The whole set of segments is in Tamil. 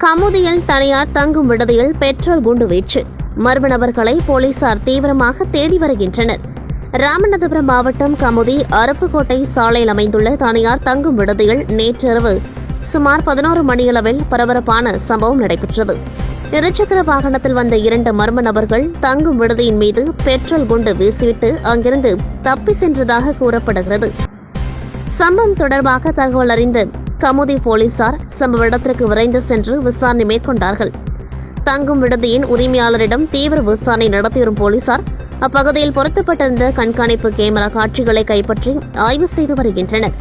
கமுதியில் தனியார் தங்கும் விடுதியில் பெட்ரோல் குண்டு வீச்சு. மர்ம நபர்களை போலீசார் தீவிரமாக தேடி வருகின்றனர். ராமநாதபுரம் மாவட்டம் கமுதி அருப்புக்கோட்டை சாலையில் அமைந்துள்ள தனியார் தங்கும் விடுதியில் நேற்றிரவு சுமார் 11 மணியளவில் பரபரப்பான சம்பவம் நடைபெற்றது. இருசக்கர வாகனத்தில் வந்த 2 மர்ம நபர்கள் தங்கும் விடுதியின் மீது பெட்ரோல் குண்டு வீசிவிட்டு அங்கிருந்து தப்பி சென்றதாக கூறப்படுகிறது. சம்பவம் தொடர்பாக தகவல் அறிந்த கமுதி போலீசார் சம்பவ இடத்திற்கு விரைந்து சென்று விசாரணை மேற்கொண்டார்கள். தங்கும் விடுதியின் உரிமையாளரிடம் தீவிர விசாரணை நடத்தி வரும் போலீசார் அப்பகுதியில் பொருத்தப்பட்டிருந்த கண்காணிப்பு கேமரா காட்சிகளை கைப்பற்றி ஆய்வு செய்து வருகின்றனர்.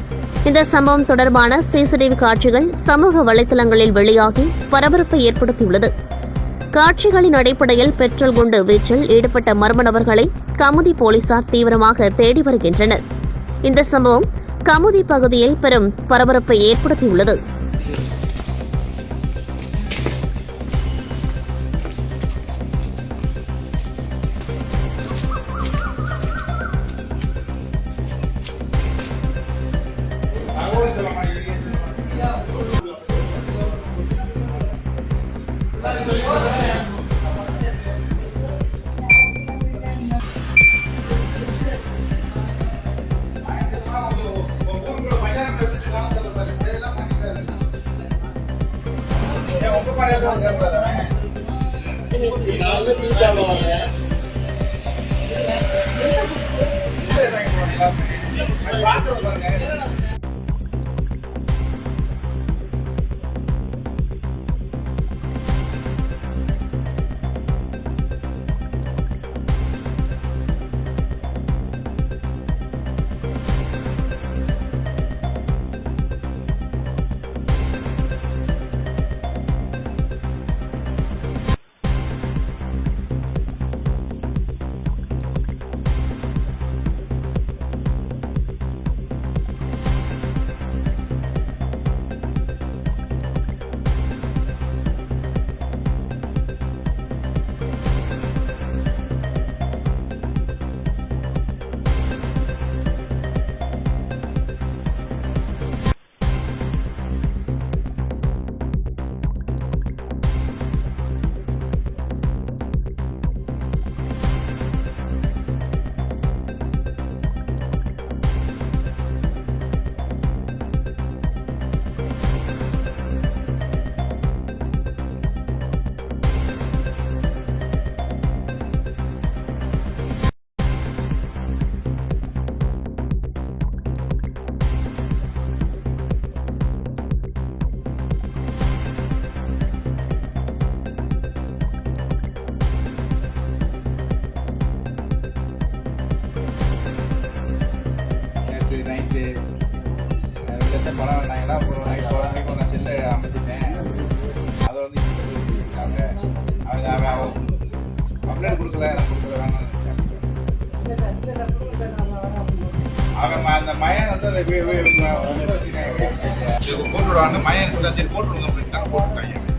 இந்த சம்பவம் தொடர்பான சிசிடிவி காட்சிகள் சமூக வலைதளங்களில் வெளியாகி பரபரப்பை ஏற்படுத்தியுள்ளது. காட்சிகளின் அடிப்படையில் பெட்ரோல் குண்டு வீச்சில் ஈடுபட்ட மர்ம நபர்களை கமுதி போலீசார் தீவிரமாக தேடி வருகின்றனர். இந்த சம்பவம் கமுதி பகுதியில் பெரும் பரபரப்பை ஏற்படுத்தியுள்ளது. நைட்டு படம் வேண்டாங்களா, அப்புறம் நைட் போகிறவங்க நான் செல்லை அமைச்சிட்டேன். அதை வந்து இருக்காங்க. அவன் கம்ப்ளைண்ட் கொடுக்கல, எனக்கு கொடுக்கல வேணாம். அவன் அந்த மயன் வந்து போட்டுவிடுவாங்க. மயன் போட்டுவிடுங்க அப்படின்னு தான் போட்டுருக்காங்க.